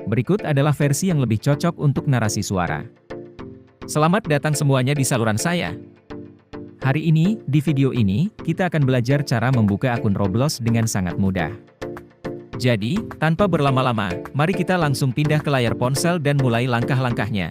Berikut adalah versi yang lebih cocok untuk narasi suara. Selamat datang semuanya di saluran saya. Hari ini, di video ini, kita akan belajar cara membuka akun Roblox dengan sangat mudah. Jadi, tanpa berlama-lama, mari kita langsung pindah ke layar ponsel dan mulai langkah-langkahnya.